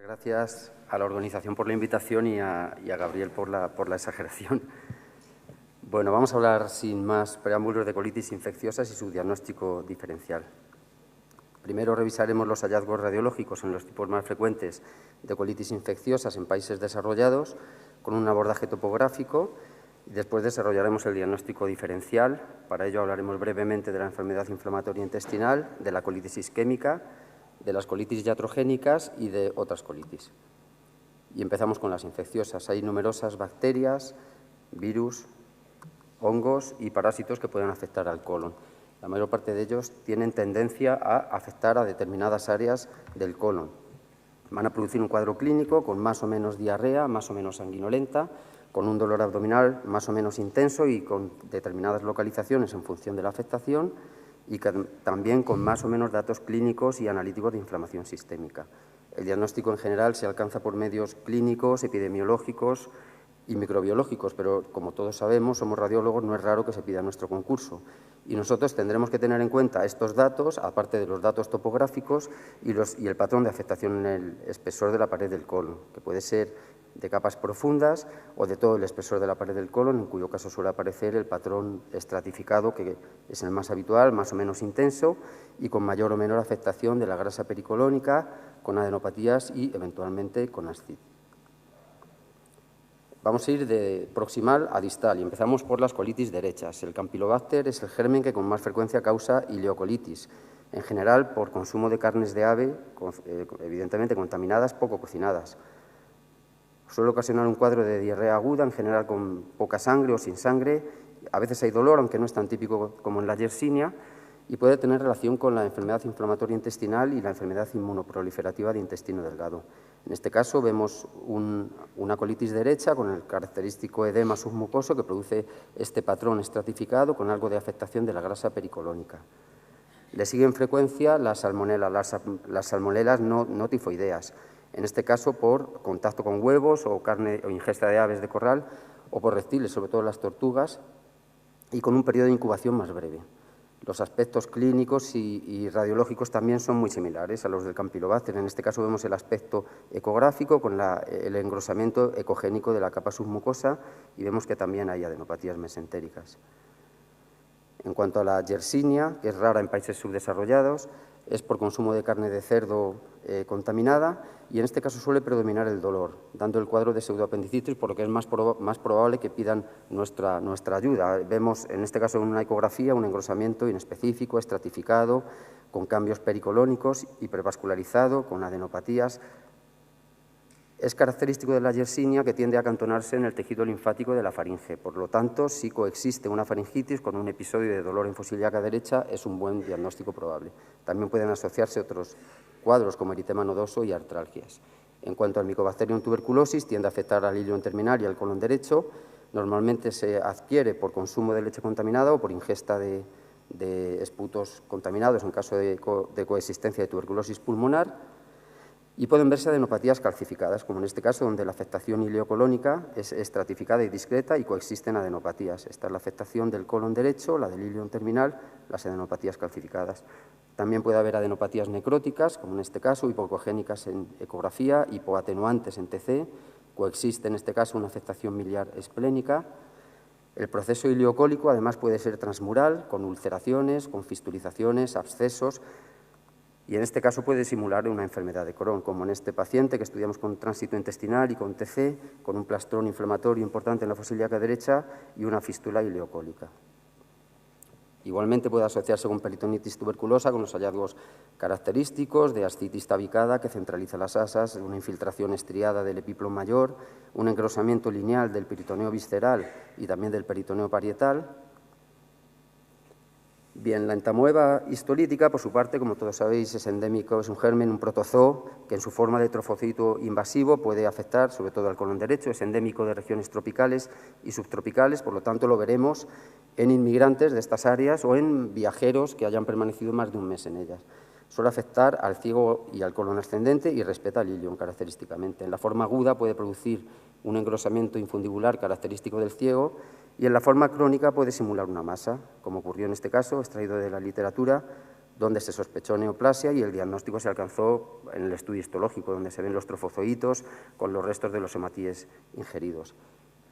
Gracias a la organización por la invitación y a Gabriel por la exageración. Bueno, vamos a hablar sin más preámbulos de colitis infecciosas y su diagnóstico diferencial. Primero revisaremos los hallazgos radiológicos en los tipos más frecuentes de colitis infecciosas en países desarrollados con un abordaje topográfico y después desarrollaremos el diagnóstico diferencial. Para ello hablaremos brevemente de la enfermedad inflamatoria intestinal, de la colitis isquémica, de las colitis iatrogénicas y de otras colitis. Y empezamos con las infecciosas. Hay numerosas bacterias, virus, hongos y parásitos que pueden afectar al colon. La mayor parte de ellos tienen tendencia a afectar a determinadas áreas del colon. Van a producir un cuadro clínico con más o menos diarrea, más o menos sanguinolenta, con un dolor abdominal más o menos intenso y con determinadas localizaciones en función de la afectación, y también con más o menos datos clínicos y analíticos de inflamación sistémica. El diagnóstico en general se alcanza por medios clínicos, epidemiológicos y microbiológicos, pero como todos sabemos, somos radiólogos, no es raro que se pida nuestro concurso. Y nosotros tendremos que tener en cuenta estos datos, aparte de los datos topográficos y el patrón de afectación en el espesor de la pared del colon, que puede ser de capas profundas o de todo el espesor de la pared del colon, en cuyo caso suele aparecer el patrón estratificado, que es el más habitual, más o menos intenso y con mayor o menor afectación de la grasa pericolónica, con adenopatías y eventualmente con ascitis. Vamos a ir de proximal a distal y empezamos por las colitis derechas. El Campylobacter es el germen que con más frecuencia causa ileocolitis, en general por consumo de carnes de ave, evidentemente contaminadas, poco cocinadas. Suele ocasionar un cuadro de diarrea aguda, en general con poca sangre o sin sangre. A veces hay dolor, aunque no es tan típico como en la Yersinia, y puede tener relación con la enfermedad inflamatoria intestinal y la enfermedad inmunoproliferativa de intestino delgado. En este caso vemos una colitis derecha con el característico edema submucoso que produce este patrón estratificado con algo de afectación de la grasa pericolónica. Le sigue en frecuencia las salmonelas no tifoideas, en este caso por contacto con huevos o carne o ingesta de aves de corral o por reptiles, sobre todo las tortugas, y con un periodo de incubación más breve. Los aspectos clínicos y radiológicos también son muy similares a los del Campylobacter. En este caso vemos el aspecto ecográfico con el engrosamiento ecogénico de la capa submucosa y vemos que también hay adenopatías mesentéricas. En cuanto a la Yersinia, que es rara en países subdesarrollados, es por consumo de carne de cerdo contaminada y en este caso suele predominar el dolor, dando el cuadro de pseudoapendicitis, por lo que es más probable que pidan nuestra ayuda. Vemos en este caso en una ecografía un engrosamiento inespecífico, estratificado, con cambios pericolónicos, hipervascularizado, con adenopatías. Es característico de la Yersinia que tiende a acantonarse en el tejido linfático de la faringe. Por lo tanto, si coexiste una faringitis con un episodio de dolor en fosa ilíaca derecha, es un buen diagnóstico probable. También pueden asociarse otros cuadros como eritema nodoso y artralgias. En cuanto al Mycobacterium tuberculosis, tiende a afectar al ilion terminal y al colon derecho. Normalmente se adquiere por consumo de leche contaminada o por ingesta de esputos contaminados en caso de coexistencia de tuberculosis pulmonar. Y pueden verse adenopatías calcificadas, como en este caso, donde la afectación ileocolónica es estratificada y discreta y coexisten adenopatías. Esta es la afectación del colon derecho, la del ilion terminal, las adenopatías calcificadas. También puede haber adenopatías necróticas, como en este caso, hipocogénicas en ecografía, hipoatenuantes en TC. Coexiste en este caso una afectación miliar esplénica. El proceso ileocólico además puede ser transmural, con ulceraciones, con fistulizaciones, abscesos, y en este caso puede simular una enfermedad de Crohn, como en este paciente que estudiamos con tránsito intestinal y con TC, con un plastrón inflamatorio importante en la fosa ilíaca derecha y una fístula ileocólica. Igualmente puede asociarse con peritonitis tuberculosa, con los hallazgos característicos de ascitis tabicada que centraliza las asas, una infiltración estriada del epiplom mayor, un engrosamiento lineal del peritoneo visceral y también del peritoneo parietal. Bien, la entamoeba histolítica, por su parte, como todos sabéis, es endémico, es un germen, un protozoo, que en su forma de trofocito invasivo puede afectar sobre todo al colon derecho, es endémico de regiones tropicales y subtropicales, por lo tanto lo veremos en inmigrantes de estas áreas o en viajeros que hayan permanecido más de un mes en ellas. Suele afectar al ciego y al colon ascendente y respeta al ilion característicamente. En la forma aguda puede producir un engrosamiento infundibular característico del ciego y en la forma crónica puede simular una masa, como ocurrió en este caso, extraído de la literatura, donde se sospechó neoplasia y el diagnóstico se alcanzó en el estudio histológico, donde se ven los trofozoitos con los restos de los hematíes ingeridos.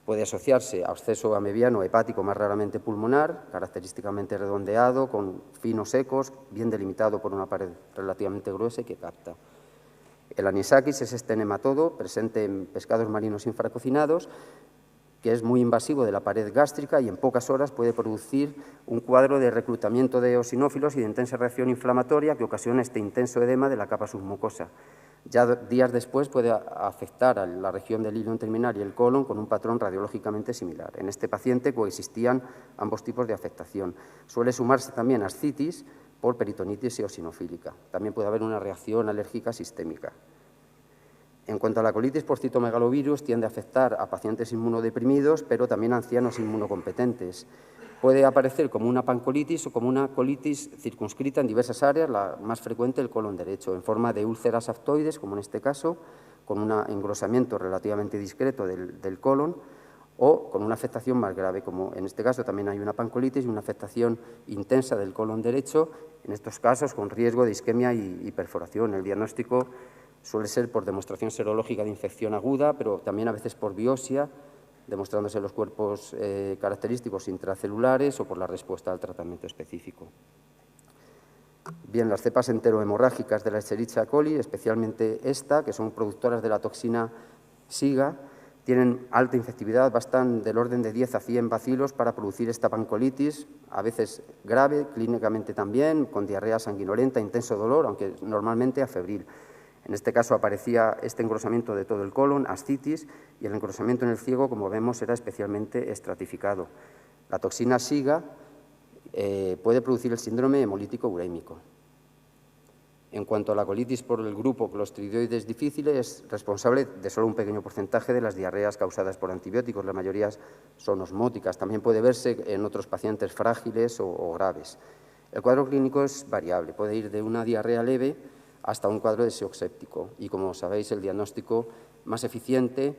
Puede asociarse a absceso amebiano hepático, más raramente pulmonar, característicamente redondeado, con finos secos, bien delimitado por una pared relativamente gruesa y que capta. El anisakis es este nematodo presente en pescados marinos infracocinados, que es muy invasivo de la pared gástrica y en pocas horas puede producir un cuadro de reclutamiento de eosinófilos y de intensa reacción inflamatoria que ocasiona este intenso edema de la capa submucosa. Ya días después puede afectar a la región del ilion terminal y el colon con un patrón radiológicamente similar. En este paciente coexistían ambos tipos de afectación. Suele sumarse también ascitis por peritonitis eosinofílica. También puede haber una reacción alérgica sistémica. En cuanto a la colitis por citomegalovirus, tiende a afectar a pacientes inmunodeprimidos, pero también a ancianos inmunocompetentes. Puede aparecer como una pancolitis o como una colitis circunscrita en diversas áreas, la más frecuente el colon derecho, en forma de úlceras aftoides, como en este caso, con un engrosamiento relativamente discreto del colon, o con una afectación más grave, como en este caso también hay una pancolitis y una afectación intensa del colon derecho, en estos casos con riesgo de isquemia y perforación. El diagnóstico suele ser por demostración serológica de infección aguda, pero también a veces por biopsia, demostrándose los cuerpos característicos intracelulares o por la respuesta al tratamiento específico. Bien, las cepas enterohemorrágicas de la Escherichia coli, especialmente esta, que son productoras de la toxina SIGA, tienen alta infectividad, bastan del orden de 10 a 100 bacilos para producir esta pancolitis, a veces grave, clínicamente también, con diarrea sanguinolenta, intenso dolor, aunque normalmente afebril. En este caso aparecía este engrosamiento de todo el colon, ascitis, y el engrosamiento en el ciego, como vemos, era especialmente estratificado. La toxina SIGA puede producir el síndrome hemolítico urémico. En cuanto a la colitis por el grupo Clostridioides difficile, es responsable de solo un pequeño porcentaje de las diarreas causadas por antibióticos, la mayoría son osmóticas. También puede verse en otros pacientes frágiles o graves. El cuadro clínico es variable, puede ir de una diarrea leve hasta un cuadro de shock séptico. Y, como sabéis, el diagnóstico más eficiente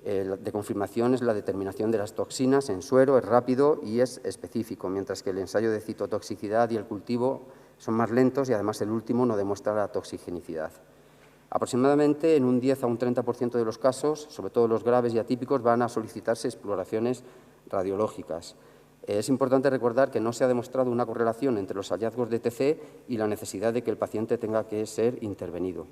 de confirmación es la determinación de las toxinas en suero, es rápido y es específico, mientras que el ensayo de citotoxicidad y el cultivo son más lentos y, además, el último no demuestra la toxigenicidad. Aproximadamente en un 10 a un 30% de los casos, sobre todo los graves y atípicos, van a solicitarse exploraciones radiológicas. Es importante recordar que no se ha demostrado una correlación entre los hallazgos de TC y la necesidad de que el paciente tenga que ser intervenido.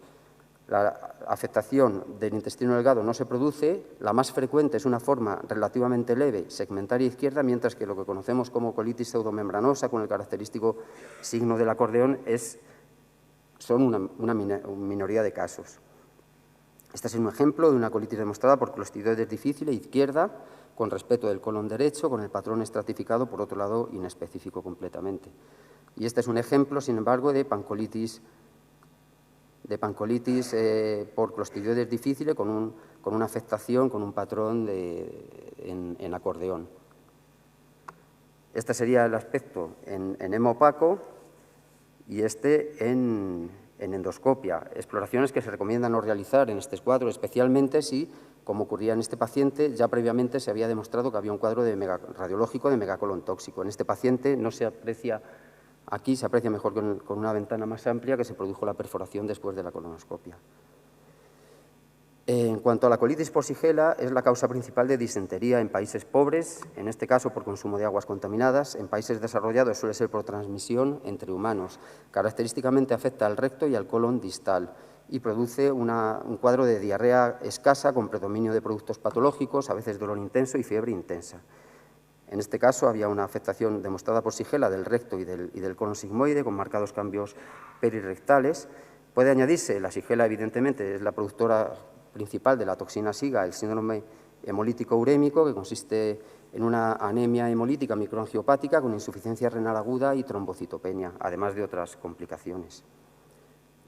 La afectación del intestino delgado no se produce, la más frecuente es una forma relativamente leve, segmentaria izquierda, mientras que lo que conocemos como colitis pseudomembranosa, con el característico signo del acordeón, son una minoría de casos. Este es un ejemplo de una colitis demostrada por Clostridioides difficile izquierda, con respeto del colon derecho, con el patrón estratificado, por otro lado, inespecífico completamente. Y este es un ejemplo, sin embargo, de pancolitis por Clostridioides difficile con una afectación, con un patrón en acordeón. Este sería el aspecto en hemo opaco y este en endoscopia. Exploraciones que se recomiendan no realizar en este cuadro, especialmente si, como ocurría en este paciente, ya previamente se había demostrado que había un cuadro radiológico de megacolon tóxico. En este paciente no se aprecia. Aquí se aprecia mejor con una ventana más amplia que se produjo la perforación después de la colonoscopia. En cuanto a la colitis por Shigella, es la causa principal de disentería en países pobres, en este caso por consumo de aguas contaminadas. En países desarrollados suele ser por transmisión entre humanos. Característicamente afecta al recto y al colon distal y produce un cuadro de diarrea escasa con predominio de productos patológicos, a veces dolor intenso y fiebre intensa. En este caso había una afectación demostrada por Shigella del recto y del colon sigmoide con marcados cambios perirectales. Puede añadirse, la Shigella evidentemente es la productora principal de la toxina SIGA, el síndrome hemolítico urémico, que consiste en una anemia hemolítica microangiopática con insuficiencia renal aguda y trombocitopenia, además de otras complicaciones.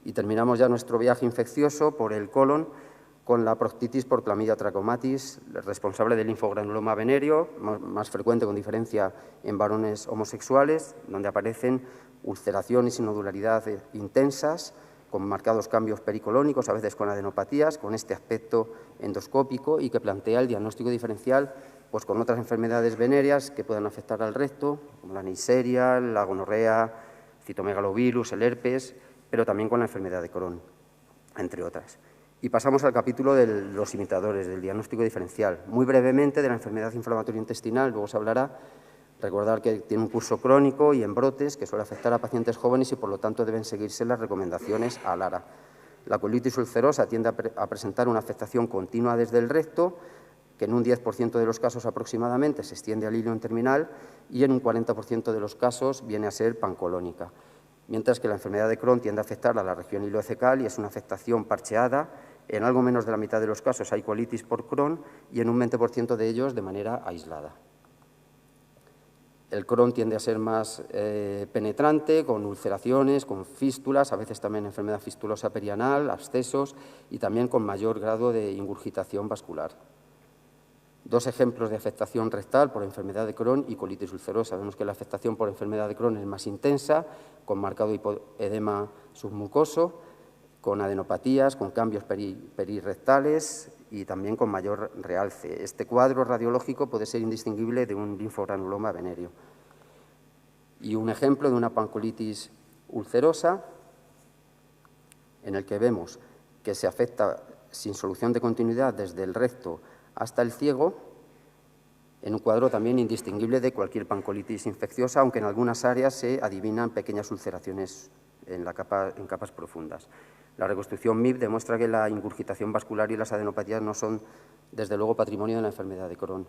Y terminamos ya nuestro viaje infeccioso por el colon con la proctitis por Chlamydia trachomatis, responsable del linfogranuloma venéreo, más frecuente con diferencia en varones homosexuales, donde aparecen ulceraciones y nodularidad intensas, con marcados cambios pericolónicos, a veces con adenopatías, con este aspecto endoscópico y que plantea el diagnóstico diferencial pues, con otras enfermedades venéreas que puedan afectar al recto, como la neisseria, la gonorrea, citomegalovirus, el herpes, pero también con la enfermedad de Crohn, entre otras. Y pasamos al capítulo de los imitadores, del diagnóstico diferencial. Muy brevemente de la enfermedad inflamatoria intestinal, luego se hablará. Recordar que tiene un curso crónico y en brotes que suele afectar a pacientes jóvenes y, por lo tanto, deben seguirse las recomendaciones a LARA. La colitis ulcerosa tiende a presentar una afectación continua desde el recto, que en un 10% de los casos aproximadamente se extiende al ilion terminal y en un 40% de los casos viene a ser pancolónica. Mientras que la enfermedad de Crohn tiende a afectar a la región ileocecal y es una afectación parcheada. En algo menos de la mitad de los casos hay colitis por Crohn y en un 20% de ellos de manera aislada. El Crohn tiende a ser más penetrante, con ulceraciones, con fístulas, a veces también enfermedad fistulosa perianal, abscesos y también con mayor grado de ingurgitación vascular. Dos ejemplos de afectación rectal por enfermedad de Crohn y colitis ulcerosa. Vemos que la afectación por enfermedad de Crohn es más intensa, con marcado edema submucoso, con adenopatías, con cambios perirrectales y también con mayor realce. Este cuadro radiológico puede ser indistinguible de un linfogranuloma venéreo. Y un ejemplo de una pancolitis ulcerosa, en el que vemos que se afecta sin solución de continuidad desde el recto hasta el ciego, en un cuadro también indistinguible de cualquier pancolitis infecciosa, aunque en algunas áreas se adivinan pequeñas ulceraciones en capas profundas. La reconstrucción MIP demuestra que la ingurgitación vascular y las adenopatías no son, desde luego, patrimonio de la enfermedad de Crohn.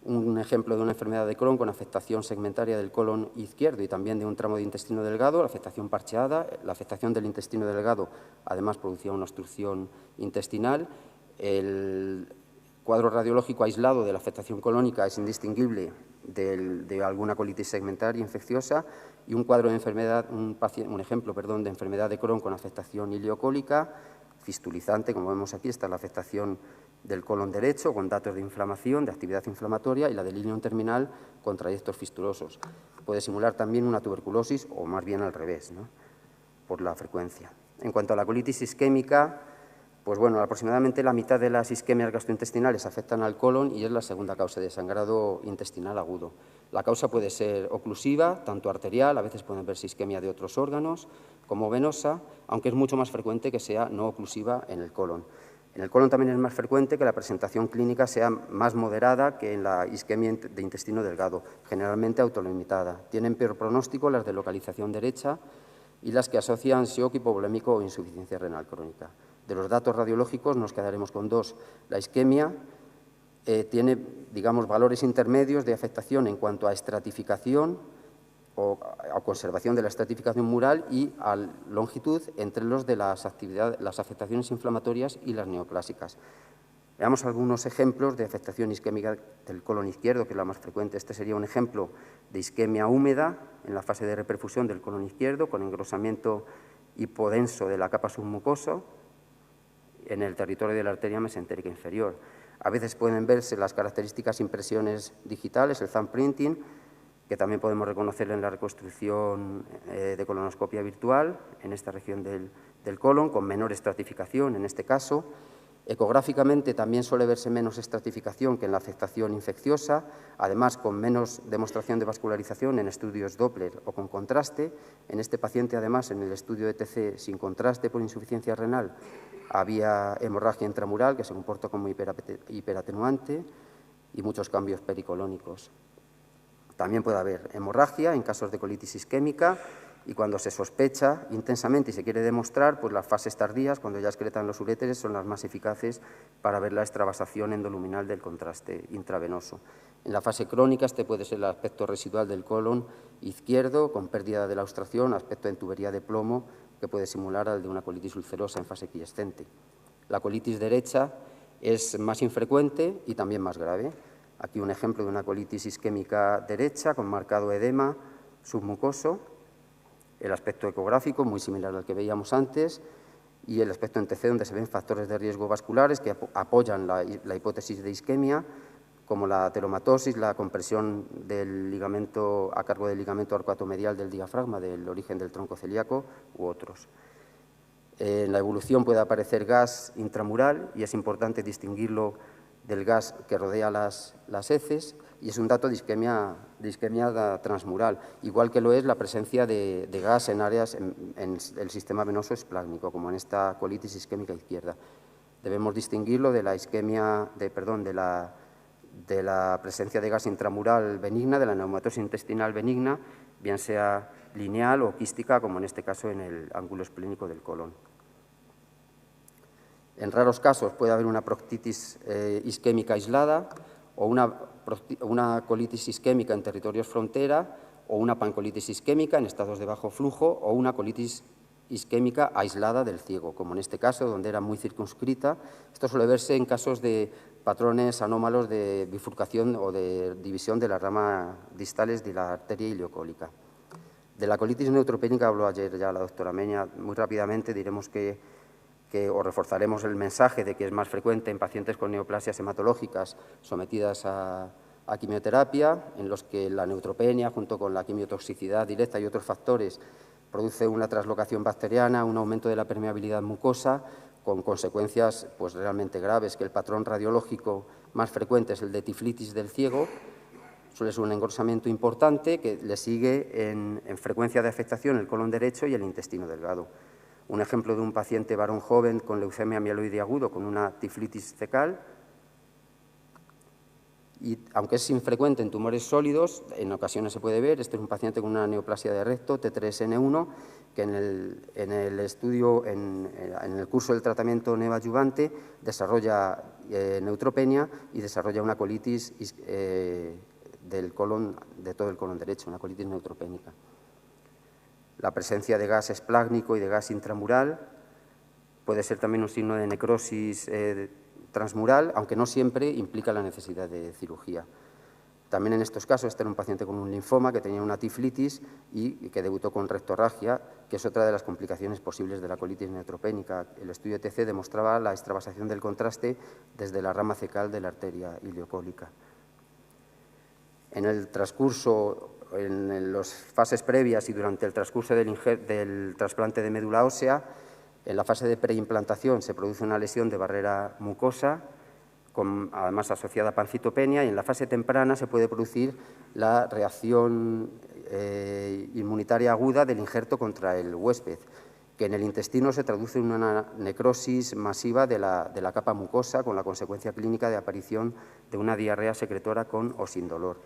Un ejemplo de una enfermedad de Crohn con afectación segmentaria del colon izquierdo y también de un tramo de intestino delgado, la afectación parcheada. La afectación del intestino delgado, además, producía una obstrucción intestinal. El cuadro radiológico aislado de la afectación colónica es indistinguible de alguna colitis segmentaria infecciosa y un cuadro de enfermedad, un ejemplo de enfermedad de Crohn con afectación ileocólica, fistulizante, como vemos aquí, está la afectación del colon derecho con datos de inflamación, de actividad inflamatoria, y la del ilion terminal con trayectos fistulosos. Puede simular también una tuberculosis o más bien al revés, ¿no?, por la frecuencia. En cuanto a la colitis isquémica, pues bueno, aproximadamente la mitad de las isquemias gastrointestinales afectan al colon y es la segunda causa de sangrado intestinal agudo. La causa puede ser oclusiva, tanto arterial, a veces pueden verse isquemia de otros órganos, como venosa, aunque es mucho más frecuente que sea no oclusiva en el colon. En el colon también es más frecuente que la presentación clínica sea más moderada que en la isquemia de intestino delgado, generalmente autolimitada. Tienen peor pronóstico las de localización derecha y las que asocian shock hipovolémico o insuficiencia renal crónica. De los datos radiológicos nos quedaremos con dos. La isquemia tiene, digamos, valores intermedios de afectación en cuanto a estratificación o a conservación de la estratificación mural y a longitud entre los de las afectaciones inflamatorias y las neoplásicas. Veamos algunos ejemplos de afectación isquémica del colon izquierdo, que es la más frecuente. Este sería un ejemplo de isquemia húmeda en la fase de reperfusión del colon izquierdo, con engrosamiento hipodenso de la capa submucosa en el territorio de la arteria mesentérica inferior. A veces pueden verse las características impresiones digitales, el thumbprinting, que también podemos reconocer en la reconstrucción de colonoscopia virtual en esta región del colon, con menor estratificación en este caso. Ecográficamente también suele verse menos estratificación que en la afectación infecciosa, además con menos demostración de vascularización en estudios Doppler o con contraste. En este paciente, además, en el estudio ETC sin contraste por insuficiencia renal, había hemorragia intramural que se comportó como hiperatenuante y muchos cambios pericolónicos. También puede haber hemorragia en casos de colitis isquémica y cuando se sospecha intensamente y se quiere demostrar, pues las fases tardías, cuando ya excretan los uréteres, son las más eficaces para ver la extravasación endoluminal del contraste intravenoso. En la fase crónica, este puede ser el aspecto residual del colon izquierdo, con pérdida de la obstrucción, aspecto en tubería de plomo, que puede simular al de una colitis ulcerosa en fase quiescente. La colitis derecha es más infrecuente y también más grave. Aquí un ejemplo de una colitis isquémica derecha con marcado edema submucoso, el aspecto ecográfico muy similar al que veíamos antes y el aspecto en TC donde se ven factores de riesgo vasculares que apoyan la hipótesis de isquemia, como la telomatosis, la compresión del ligamento a cargo del ligamento arcuatomedial del diafragma del origen del tronco celíaco u otros. En la evolución puede aparecer gas intramural y es importante distinguirlo del gas que rodea las heces. y es un dato de isquemia transmural, igual que lo es la presencia de gas en áreas en el sistema venoso esplácnico, como en esta colitis isquémica izquierda. Debemos distinguirlo de la isquemia, de la presencia de gas intramural benigna, de la neumatosis intestinal benigna, bien sea lineal o quística, como en este caso en el ángulo esplénico del colon. En raros casos puede haber una proctitis isquémica aislada o una colitis isquémica en territorios frontera o una pancolitis isquémica en estados de bajo flujo o una colitis isquémica aislada del ciego, como en este caso, donde era muy circunscrita. Esto suele verse en casos de patrones anómalos de bifurcación o de división de las ramas distales de la arteria ileocólica. De la colitis neutropénica habló ayer ya la doctora Meña. Muy rápidamente diremos o reforzaremos el mensaje de que es más frecuente en pacientes con neoplasias hematológicas sometidas a quimioterapia, en los que la neutropenia, junto con la quimiotoxicidad directa y otros factores, produce una translocación bacteriana, un aumento de la permeabilidad mucosa, con consecuencias pues, realmente graves, que el patrón radiológico más frecuente es el de tiflitis del ciego, suele ser un engrosamiento importante que le sigue en frecuencia de afectación el colon derecho y el intestino delgado. Un ejemplo de un paciente varón joven con leucemia mieloide agudo con una tiflitis cecal, y aunque es infrecuente en tumores sólidos, en ocasiones se puede ver. Este es un paciente con una neoplasia de recto, T3N1, que en el estudio, en el curso del tratamiento neoadyuvante, desarrolla neutropenia y desarrolla una colitis del colon, de todo el colon derecho, una colitis neutropénica. La presencia de gas esplácnico y de gas intramural puede ser también un signo de necrosis transmural, aunque no siempre implica la necesidad de cirugía. También en estos casos, este era un paciente con un linfoma que tenía una tiflitis y que debutó con rectorragia, que es otra de las complicaciones posibles de la colitis neutropénica. El estudio TC demostraba la extravasación del contraste desde la rama cecal de la arteria ileocólica. En el transcurso, en las fases previas y durante el transcurso del trasplante de médula ósea, en la fase de preimplantación se produce una lesión de barrera mucosa, además asociada a pancitopenia, y en la fase temprana se puede producir la reacción inmunitaria aguda del injerto contra el huésped, que en el intestino se traduce en una necrosis masiva de la capa mucosa, con la consecuencia clínica de aparición de una diarrea secretora con o sin dolor.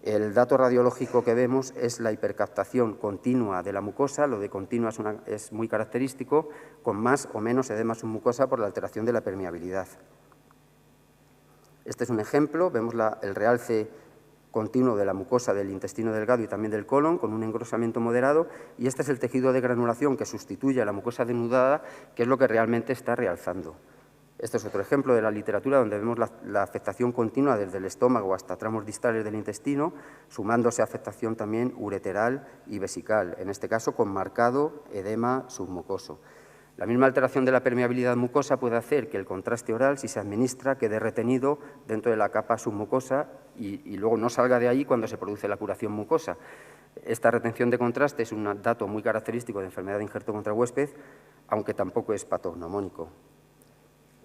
El dato radiológico que vemos es la hipercaptación continua de la mucosa. Lo de continua es muy característico, con más o menos edema submucosa por la alteración de la permeabilidad. Este es un ejemplo. Vemos el realce continuo de la mucosa del intestino delgado y también del colon, con un engrosamiento moderado, y este es el tejido de granulación que sustituye a la mucosa denudada, que es lo que realmente está realzando. Este es otro ejemplo de la literatura donde vemos la afectación continua desde el estómago hasta tramos distales del intestino, sumándose a afectación también ureteral y vesical, en este caso con marcado edema submucoso. La misma alteración de la permeabilidad mucosa puede hacer que el contraste oral, si se administra, quede retenido dentro de la capa submucosa y luego no salga de ahí cuando se produce la curación mucosa. Esta retención de contraste es un dato muy característico de enfermedad de injerto contra huésped, aunque tampoco es patognomónico.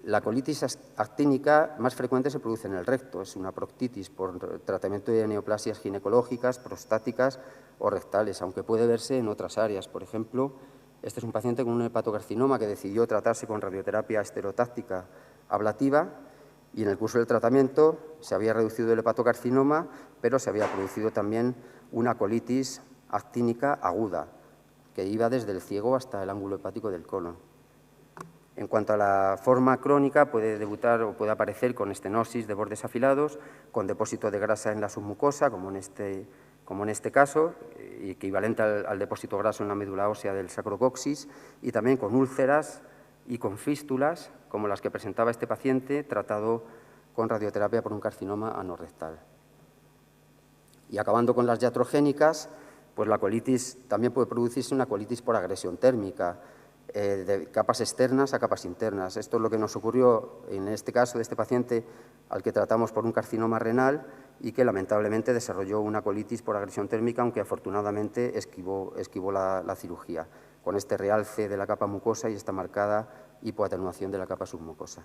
La colitis actínica más frecuente se produce en el recto, es una proctitis por tratamiento de neoplasias ginecológicas, prostáticas o rectales, aunque puede verse en otras áreas. Por ejemplo, este es un paciente con un hepatocarcinoma que decidió tratarse con radioterapia estereotáctica ablativa y en el curso del tratamiento se había reducido el hepatocarcinoma, pero se había producido también una colitis actínica aguda, que iba desde el ciego hasta el ángulo hepático del colon. En cuanto a la forma crónica, puede debutar o puede aparecer con estenosis de bordes afilados, con depósito de grasa en la submucosa, como en este caso, equivalente al depósito graso en la médula ósea del sacrocoxis, y también con úlceras y con fístulas, como las que presentaba este paciente, tratado con radioterapia por un carcinoma anorrectal. Y acabando con las iatrogénicas, pues la colitis también puede producirse una colitis por agresión térmica, de capas externas a capas internas. Esto es lo que nos ocurrió en este caso de este paciente al que tratamos por un carcinoma renal y que lamentablemente desarrolló una colitis por agresión térmica, aunque afortunadamente esquivó la cirugía, con este realce de la capa mucosa y esta marcada hipoatenuación de la capa submucosa.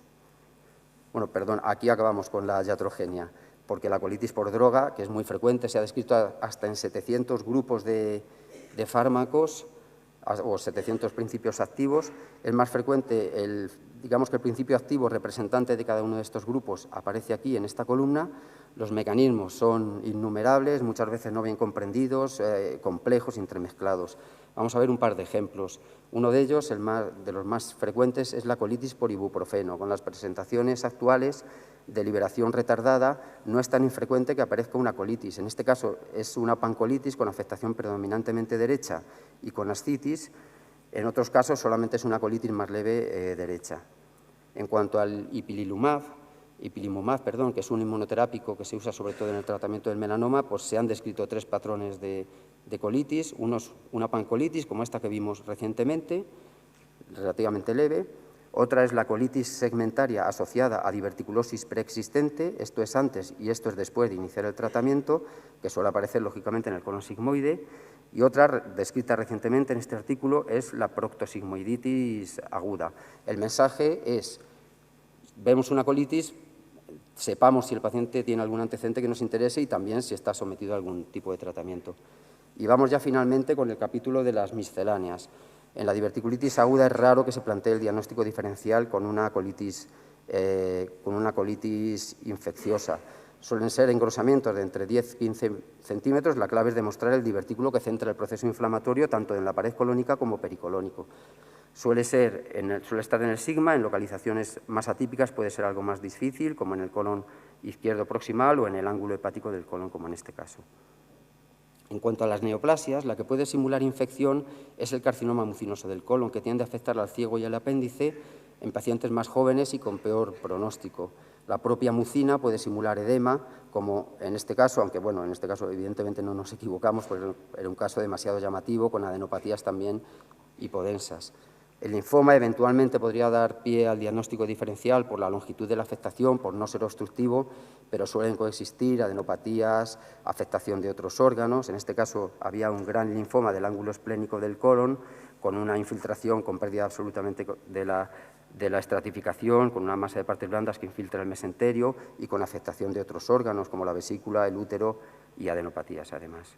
Bueno, perdón, aquí acabamos con la iatrogenia. porque la colitis por droga, que es muy frecuente, se ha descrito hasta en 700 grupos de fármacos o 700 principios activos. Es más frecuente, digamos que el principio activo representante de cada uno de estos grupos aparece aquí en esta columna. Los mecanismos son innumerables, muchas veces no bien comprendidos, complejos, entremezclados. Vamos a ver un par de ejemplos. Uno de ellos, de los más frecuentes, es la colitis por ibuprofeno. Con las presentaciones actuales de liberación retardada, no es tan infrecuente que aparezca una colitis. En este caso es una pancolitis con afectación predominantemente derecha y con ascitis. En otros casos solamente es una colitis más leve derecha. En cuanto al ipilimumab, que es un inmunoterápico que se usa sobre todo en el tratamiento del melanoma, pues se han descrito 3 patrones de colitis. Uno es una pancolitis, como esta que vimos recientemente, relativamente leve. Otra es la colitis segmentaria asociada a diverticulosis preexistente, esto es antes y esto es después de iniciar el tratamiento, que suele aparecer lógicamente en el colon sigmoide. Y otra, descrita recientemente en este artículo, es la proctosigmoiditis aguda. El mensaje es, vemos una colitis, sepamos si el paciente tiene algún antecedente que nos interese y también si está sometido a algún tipo de tratamiento. Y vamos ya finalmente con el capítulo de las misceláneas. En la diverticulitis aguda es raro que se plantee el diagnóstico diferencial con una colitis infecciosa. Suelen ser engrosamientos de entre 10 y 15 centímetros. La clave es demostrar el divertículo que centra el proceso inflamatorio tanto en la pared colónica como pericolónico. Suele estar en el sigma, en localizaciones más atípicas puede ser algo más difícil, como en el colon izquierdo proximal o en el ángulo hepático del colon, como en este caso. En cuanto a las neoplasias, la que puede simular infección es el carcinoma mucinoso del colon, que tiende a afectar al ciego y al apéndice en pacientes más jóvenes y con peor pronóstico. La propia mucina puede simular edema, como en este caso, aunque bueno, en este caso evidentemente no nos equivocamos, porque era un caso demasiado llamativo, con adenopatías también hipodensas. El linfoma eventualmente podría dar pie al diagnóstico diferencial por la longitud de la afectación, por no ser obstructivo, pero suelen coexistir adenopatías, afectación de otros órganos. En este caso había un gran linfoma del ángulo esplénico del colon, con una infiltración, con pérdida absolutamente de la estratificación, con una masa de partes blandas que infiltra el mesenterio y con afectación de otros órganos, como la vesícula, el útero y adenopatías además.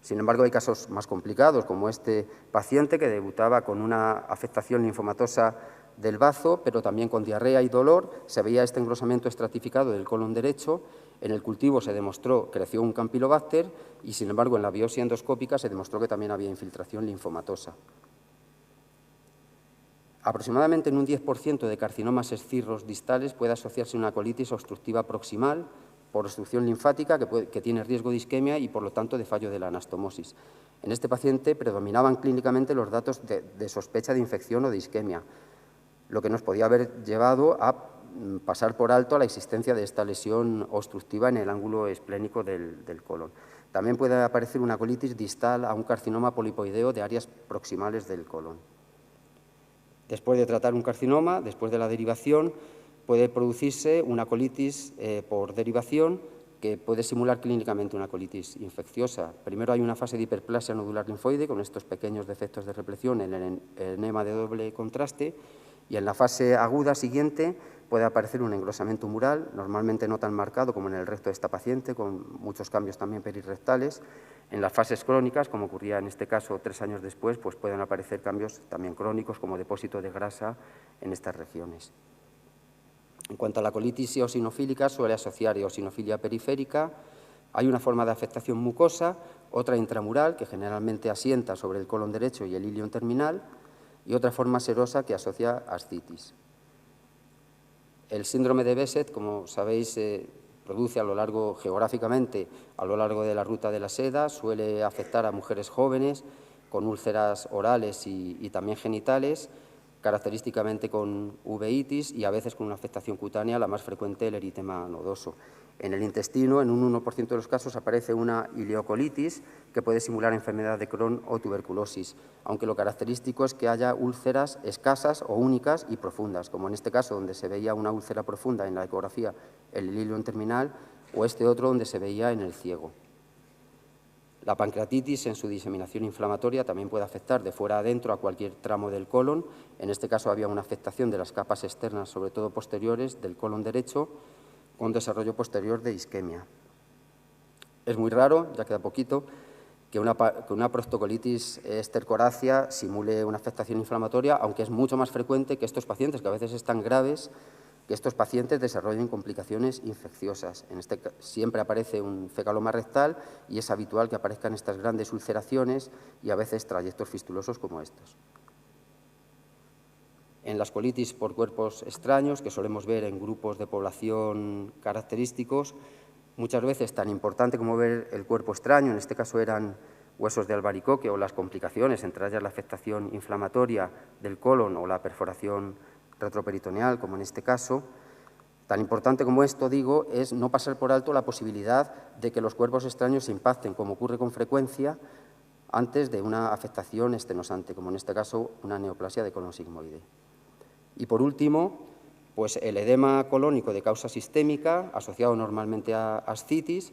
Sin embargo, hay casos más complicados, como este paciente que debutaba con una afectación linfomatosa del bazo, pero también con diarrea y dolor. Se veía este engrosamiento estratificado del colon derecho. En el cultivo se demostró, creció un Campylobacter y, sin embargo, en la biopsia endoscópica se demostró que también había infiltración linfomatosa. Aproximadamente en un 10% de carcinomas escirros distales puede asociarse una colitis obstructiva proximal por obstrucción linfática que tiene riesgo de isquemia y, por lo tanto, de fallo de la anastomosis. En este paciente predominaban clínicamente los datos de sospecha de infección o de isquemia, lo que nos podía haber llevado a pasar por alto la existencia de esta lesión obstructiva en el ángulo esplénico del colon. También puede aparecer una colitis distal a un carcinoma polipoideo de áreas proximales del colon. Después de tratar un carcinoma, después de la derivación, puede producirse una colitis por derivación que puede simular clínicamente una colitis infecciosa. Primero hay una fase de hiperplasia nodular linfoide con estos pequeños defectos de repleción en el enema de doble contraste, y en la fase aguda siguiente puede aparecer un engrosamiento mural, normalmente no tan marcado como en el recto de esta paciente, con muchos cambios también perirrectales. En las fases crónicas, como ocurría en este caso 3 años después, pues pueden aparecer cambios también crónicos como depósito de grasa en estas regiones. En cuanto a la colitis eosinofílica, suele asociar eosinofilia periférica. Hay una forma de afectación mucosa, otra intramural, que generalmente asienta sobre el colon derecho y el ilion terminal, y otra forma serosa que asocia ascitis. El síndrome de Behçet, como sabéis, se produce geográficamente a lo largo de la ruta de la seda, suele afectar a mujeres jóvenes con úlceras orales y también genitales, característicamente con uveitis y a veces con una afectación cutánea, la más frecuente el eritema nodoso. En el intestino, en un 1% de los casos, aparece una ileocolitis que puede simular enfermedad de Crohn o tuberculosis, aunque lo característico es que haya úlceras escasas o únicas y profundas, como en este caso donde se veía una úlcera profunda en la ecografía, el ilion terminal, o este otro donde se veía en el ciego. La pancreatitis, en su diseminación inflamatoria, también puede afectar de fuera a adentro a cualquier tramo del colon. En este caso había una afectación de las capas externas, sobre todo posteriores, del colon derecho, con desarrollo posterior de isquemia. Es muy raro, ya queda poquito, que una proctocolitis estercorácea simule una afectación inflamatoria, aunque es mucho más frecuente que estos pacientes, que a veces es tan graves, que estos pacientes desarrollen complicaciones infecciosas. Siempre aparece un fecaloma rectal y es habitual que aparezcan estas grandes ulceraciones y a veces trayectos fistulosos como estos. En las colitis por cuerpos extraños, que solemos ver en grupos de población característicos, muchas veces tan importante como ver el cuerpo extraño, en este caso eran huesos de albaricoque o las complicaciones, entre ellas la afectación inflamatoria del colon o la perforación retroperitoneal, como en este caso. Tan importante como esto, digo, es no pasar por alto la posibilidad de que los cuerpos extraños se impacten, como ocurre con frecuencia, antes de una afectación estenosante, como en este caso una neoplasia de colon sigmoide. Y por último, pues el edema colónico de causa sistémica, asociado normalmente a ascitis,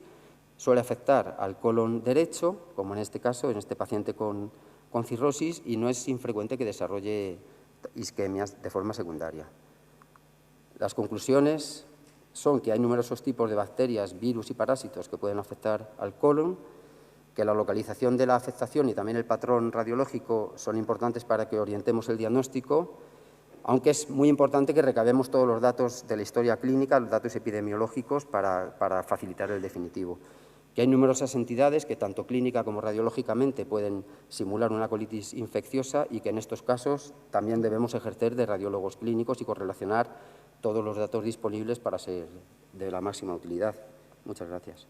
suele afectar al colon derecho, como en este caso, en este paciente con cirrosis, y no es infrecuente que desarrolle isquemias de forma secundaria. Las conclusiones son que hay numerosos tipos de bacterias, virus y parásitos que pueden afectar al colon, que la localización de la afectación y también el patrón radiológico son importantes para que orientemos el diagnóstico, aunque es muy importante que recabemos todos los datos de la historia clínica, los datos epidemiológicos, para facilitar el definitivo. Que hay numerosas entidades que tanto clínica como radiológicamente pueden simular una colitis infecciosa y que en estos casos también debemos ejercer de radiólogos clínicos y correlacionar todos los datos disponibles para ser de la máxima utilidad. Muchas gracias.